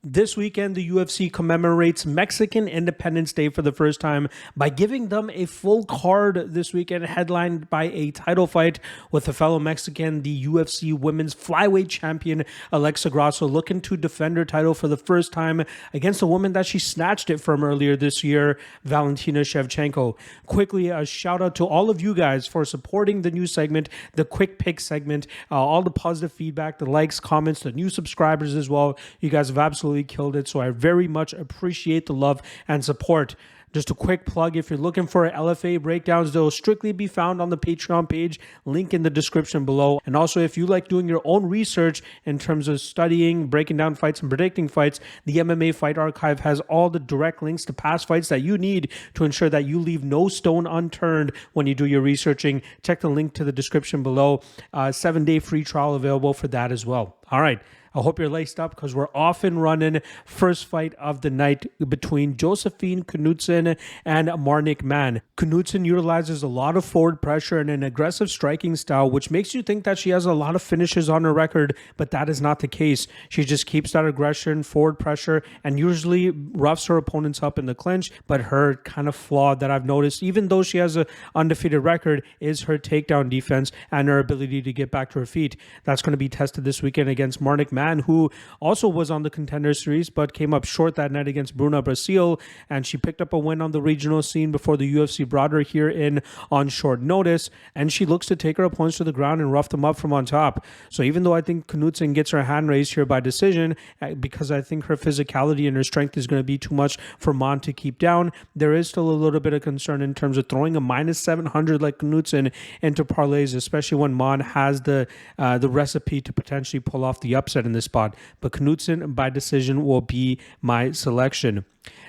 This weekend, the UFC commemorates Mexican Independence Day for the first time by giving them a full card this weekend, headlined by a title fight with a fellow Mexican, the UFC Women's Flyweight Champion Alexa Grasso, looking to defend her title for the first time against a woman that she snatched it from earlier this year, Valentina Shevchenko. Quickly, a shout out to all of you guys for supporting the new segment, the Quick Pick segment, all the positive feedback, the likes, comments, the new subscribers as well. You guys have absolutely killed it, so I very much appreciate the love and support. Just a quick plug, if you're looking for LFA breakdowns, they'll strictly be found on the Patreon page, link in the description below. And also, if you like doing your own research in terms of studying, breaking down fights, and predicting fights, the MMA Fight Archive has all the direct links to past fights that you need to ensure that you leave no stone unturned when you do your researching. Check the link to the description below. 7-day free trial available for that as well. All right. I hope you're laced up because we're off and running. First fight of the night between Josephine Knutsson and Mann. Knutsson utilizes a lot of forward pressure and an aggressive striking style, which makes you think that she has a lot of finishes on her record, but that is not the case. She just keeps that aggression, forward pressure, and usually roughs her opponents up in the clinch. But her kind of flaw that I've noticed, even though she has an undefeated record, is her takedown defense and her ability to get back to her feet. That's going to be tested this weekend against Mann, who also was on the Contender Series but came up short that night against Bruna Brasil, and she picked up a win on the regional scene before the UFC brought her here in on short notice, and she looks to take her opponents to the ground and rough them up from on top. So even though I think Knutsson gets her hand raised here by decision, because I think her physicality and her strength is going to be too much for Mann to keep down, there is still a little bit of concern in terms of throwing a minus 700 like Knutsson into parlays, especially when Mann has the recipe to potentially pull off the upset in this spot. But Knutsson by decision will be my selection.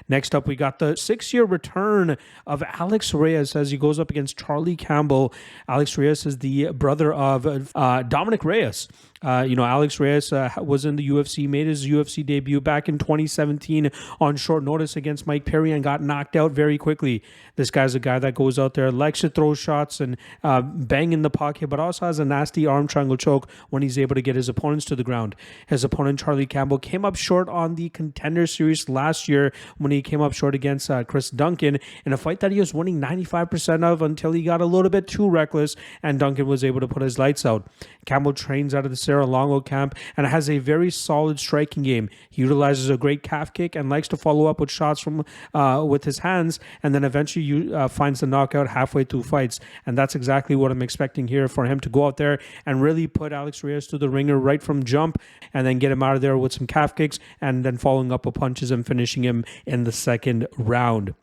Next up, we got the 6-year return of Alex Reyes as he goes up against Charlie Campbell. Alex Reyes is the brother of Dominic Reyes. Alex Reyes was in the UFC, made his UFC debut back in 2017 on short notice against Mike Perry and got knocked out very quickly. This guy's a guy that goes out there, likes to throw shots and bang in the pocket, but also has a nasty arm triangle choke when he's able to get his opponents to the ground. His opponent, Charlie Campbell, came up short on the Contender Series last year when he came up short against Chris Duncan in a fight that he was winning 95% of until he got a little bit too reckless and Duncan was able to put his lights out. Campbell trains out of the Cerro Longo camp and has a very solid striking game. He utilizes a great calf kick and likes to follow up with shots from with his hands, and then eventually finds the knockout halfway through fights. And that's exactly what I'm expecting here, for him to go out there and really put Alex Reyes to the ringer right from jump and then get him out of there with some calf kicks and then following up with punches and finishing him in the second round.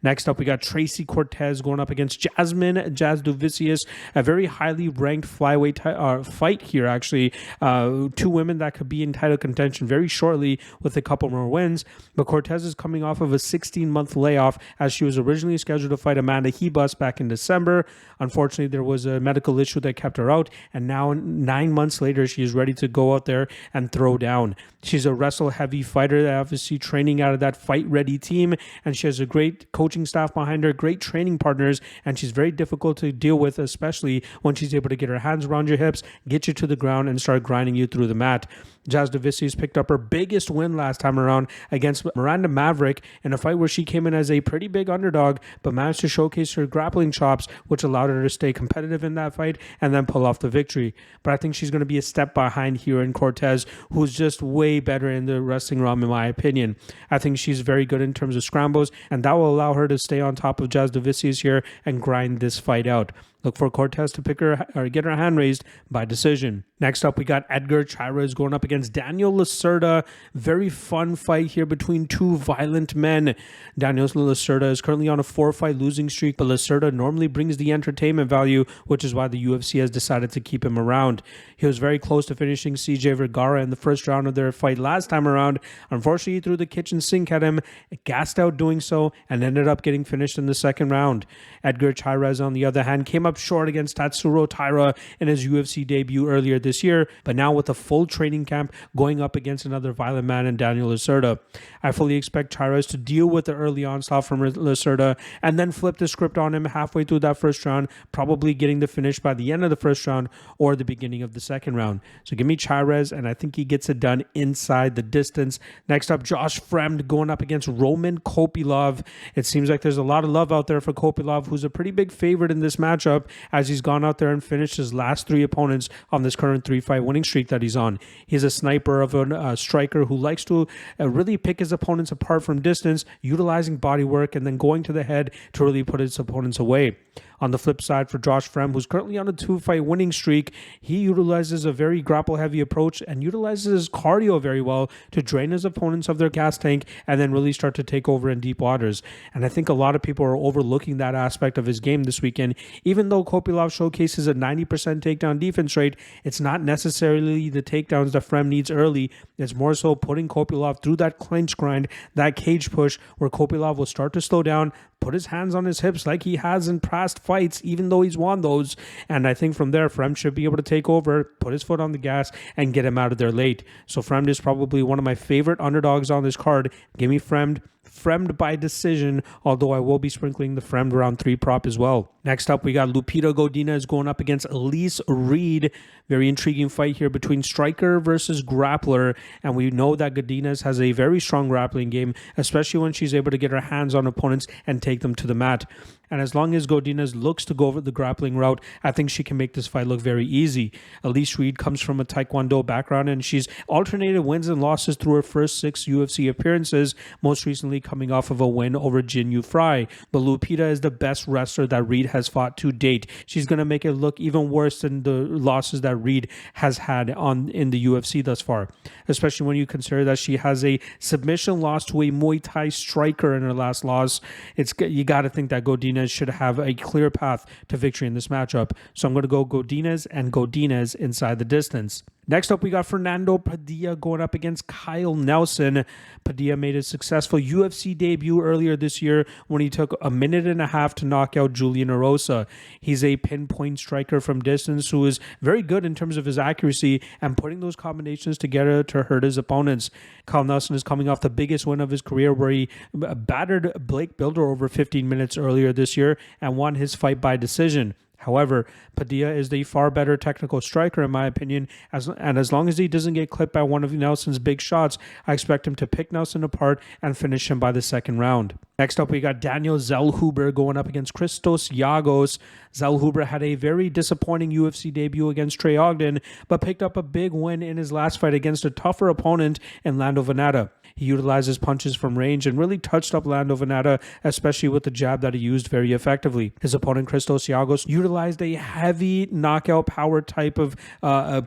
Next up, we got Tracy Cortez going up against Jasudavicius, a very highly ranked flyweight fight here, actually. Two women that could be in title contention very shortly with a couple more wins. But Cortez is coming off of a 16-month layoff as she was originally scheduled to fight Amanda Hebus back in December. Unfortunately, there was a medical issue that kept her out, and now 9 months later, she is ready to go out there and throw down. She's a wrestle-heavy fighter, obviously training out of that fight-ready team, and she has a great coaching staff behind her, great training partners, and she's very difficult to deal with, especially when she's able to get her hands around your hips, get you to the ground, and start grinding you through the mat. Jasudavicius picked up her biggest win last time around against Miranda Maverick in a fight where she came in as a pretty big underdog, but managed to showcase her grappling chops, which allowed her to stay competitive in that fight and then pull off the victory. But I think she's going to be a step behind here in Cortez, who's just way better in the wrestling realm, in my opinion. I think she's very good in terms of scrambles, and that will allow her to stay on top of Jasudavicius here and grind this fight out. Look for Cortez to pick her or get her hand raised by decision. Next up, we got Edgar Chairez going up against Daniel Lacerda. Very fun fight here between two violent men. Daniel Lacerda is currently on a 4-fight losing streak, but Lacerda normally brings the entertainment value, which is why the UFC has decided to keep him around. He was very close to finishing CJ Vergara in the first round of their fight last time around. Unfortunately, he threw the kitchen sink at him, gassed out doing so, and ended up getting finished in the second round. Edgar Chairez, on the other hand, came up short against Tatsuro Taira in his UFC debut earlier this this year, but now with a full training camp going up against another violent man in Daniel Lacerda. I fully expect Chairez to deal with the early onslaught from Lacerda and then flip the script on him halfway through that first round, probably getting the finish by the end of the first round or the beginning of the second round. So give me Chairez, and I think he gets it done inside the distance. Next up, Josh Fremd going up against Roman Kopylov. It seems like there's a lot of love out there for Kopylov, who's a pretty big favorite in this matchup as he's gone out there and finished his last 3 opponents on this current 3-fight winning streak that he's on. He's a sniper of a striker who likes to really pick his opponents apart from distance, utilizing body work and then going to the head to really put his opponents away. On the flip side, for Josh Fremd, who's currently on a 2-fight winning streak, he utilizes a very grapple-heavy approach and utilizes his cardio very well to drain his opponents of their gas tank and then really start to take over in deep waters. And I think a lot of people are overlooking that aspect of his game this weekend. Even though Kopylov showcases a 90% takedown defense rate, it's not necessarily the takedowns that Fremd needs early. It's more so putting Kopylov through that clinch grind, that cage push, where Kopylov will start to slow down, put his hands on his hips like he has in past fights, even though he's won those. And I think from there, Fremd should be able to take over, put his foot on the gas, and get him out of there late. So Fremd is probably one of my favorite underdogs on this card. Give me Fremd by decision, although I will be sprinkling the Fremd round 3 prop as well. Next up, we got Lupita Godinez going up against Elise Reed. Very intriguing fight here between striker versus grappler, and we know that Godinez has a very strong grappling game, especially when she's able to get her hands on opponents and take them to the mat. And as long as Godinez looks to go over the grappling route, I think she can make this fight look very easy. Elise Reed comes from a Taekwondo background, and she's alternated wins and losses through her first 6 UFC appearances, most recently coming off of a win over Jin Yu Fry. But Lupita is the best wrestler that Reed has fought to date. She's going to make it look even worse than the losses that Reed has had in the UFC thus far, especially when you consider that she has a submission loss to a Muay Thai striker in her last loss. You got to think that Godinez should have a clear path to victory in this matchup. So I'm going to go Godinez inside the distance. Next up, we got Fernando Padilla going up against Kyle Nelson. Padilla made a successful UFC debut earlier this year when he took a minute and a half to knock out Julian Erosa. He's a pinpoint striker from distance who is very good in terms of his accuracy and putting those combinations together to hurt his opponents. Kyle Nelson is coming off the biggest win of his career, where he battered Blake Builder over 15 minutes earlier this year and won his fight by decision. However, Padilla is the far better technical striker, in my opinion, and as long as he doesn't get clipped by one of Nelson's big shots, I expect him to pick Nelson apart and finish him by the second round. Next up, we got Daniel Zellhuber going up against Christos Giagos. Zellhuber had a very disappointing UFC debut against Trey Ogden, but picked up a big win in his last fight against a tougher opponent in Lando Venata. He utilizes punches from range and really touched up Lando Venata, especially with the jab that he used very effectively. His opponent, Christos Giagos, utilized a heavy knockout power type of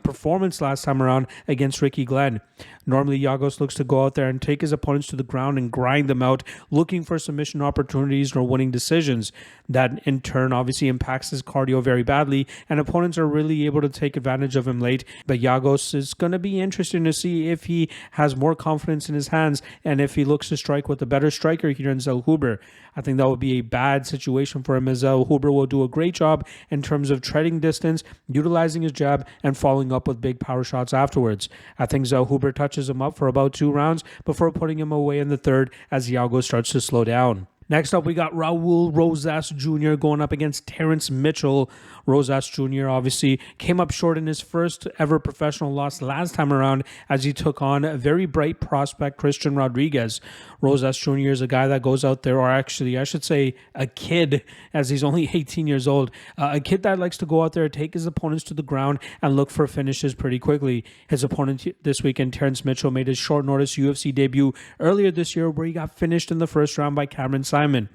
performance last time around against Ricky Glenn. Normally, Giagos looks to go out there and take his opponents to the ground and grind them out, looking for submission opportunities or winning decisions. That, in turn, obviously impacts his cardio very badly, and opponents are really able to take advantage of him late. But Giagos is going to be interesting to see if he has more confidence in his hands and if he looks to strike with a better striker here in Zellhuber. I think that would be a bad situation for him, as Zellhuber will do a great job in terms of treading distance, utilizing his jab, and following up with big power shots afterwards. I think Zellhuber touches him up for about 2 rounds before putting him away in the third as Giagos starts to slow down. Next up, we got Raul Rosas Jr. going up against Terrence Mitchell. Rosas Jr. obviously came up short in his first ever professional loss last time around as he took on a very bright prospect, Christian Rodriguez. Rosas Jr. is a guy that goes out there, or actually I should say a kid, as he's only 18 years old, a kid that likes to go out there, take his opponents to the ground and look for finishes pretty quickly. His opponent this weekend, Terrence Mitchell, made his short notice UFC debut earlier this year where he got finished in the first round by Cameron Simon.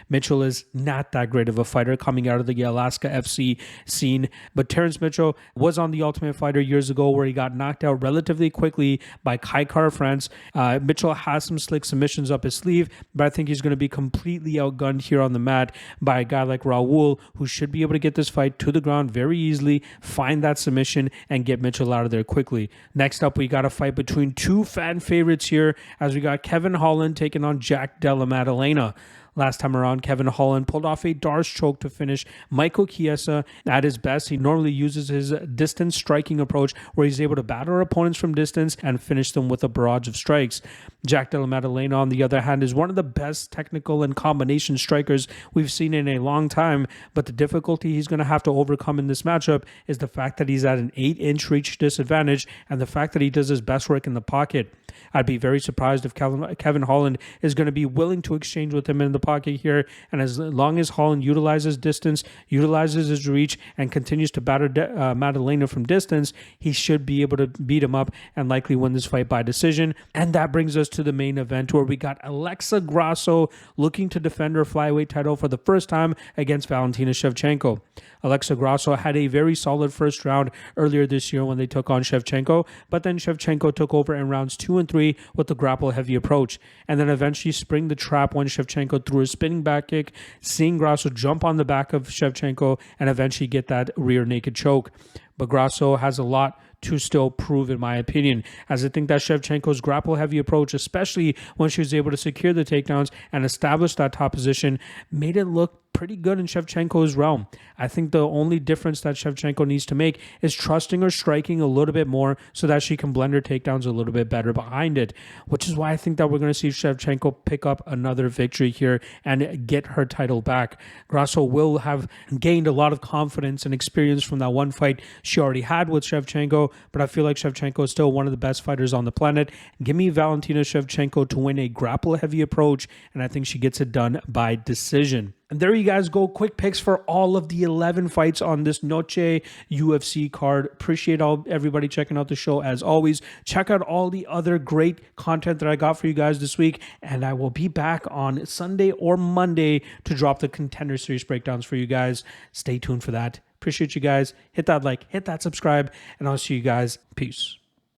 Mitchell is not that great of a fighter coming out of the Alaska FC scene, but Terrence Mitchell was on The Ultimate Fighter years ago where he got knocked out relatively quickly by Kai Kara-France. Mitchell has some slick submissions up his sleeve, but I think he's going to be completely outgunned here on the mat by a guy like Raul, who should be able to get this fight to the ground very easily, find that submission, and get Mitchell out of there quickly. Next up, we got a fight between 2 fan favorites here, as we got Kevin Holland taking on Jack Della Maddalena. Last time around, Kevin Holland pulled off a Darce choke to finish Michael Chiesa at his best. He normally uses his distance striking approach where he's able to batter opponents from distance and finish them with a barrage of strikes. Jack Della Maddalena, on the other hand, is one of the best technical and combination strikers we've seen in a long time, but the difficulty he's going to have to overcome in this matchup is the fact that he's at an 8-inch reach disadvantage and the fact that he does his best work in the pocket. I'd be very surprised if Kevin Holland is going to be willing to exchange with him in the pocket here, and as long as Holland utilizes distance, utilizes his reach, and continues to batter Maddalena from distance, he should be able to beat him up and likely win this fight by decision. And that brings us to the main event, where we got Alexa Grasso looking to defend her flyweight title for the first time against Valentina Shevchenko. Alexa Grasso had a very solid first round earlier this year when they took on Shevchenko, but then Shevchenko took over in rounds 2 and 3 with the grapple-heavy approach, and then eventually spring the trap when Shevchenko threw a spinning back kick, seeing Grasso jump on the back of Shevchenko and eventually get that rear naked choke. But Grasso has a lot to still prove, in my opinion, as I think that Shevchenko's grapple-heavy approach, especially when she was able to secure the takedowns and establish that top position, made it look pretty good in Shevchenko's realm. I think the only difference that Shevchenko needs to make is trusting her striking a little bit more so that she can blend her takedowns a little bit better behind it, which is why I think that we're going to see Shevchenko pick up another victory here and get her title back. Grasso will have gained a lot of confidence and experience from that one fight she already had with Shevchenko, but I feel like Shevchenko is still one of the best fighters on the planet. Give me Valentina Shevchenko to win a grapple-heavy approach, and I think she gets it done by decision. And there you guys go. Quick picks for all of the 11 fights on this Noche UFC card. Appreciate everybody checking out the show as always. Check out all the other great content that I got for you guys this week. And I will be back on Sunday or Monday to drop the Contender Series breakdowns for you guys. Stay tuned for that. Appreciate you guys. Hit that like, hit that subscribe, and I'll see you guys. Peace.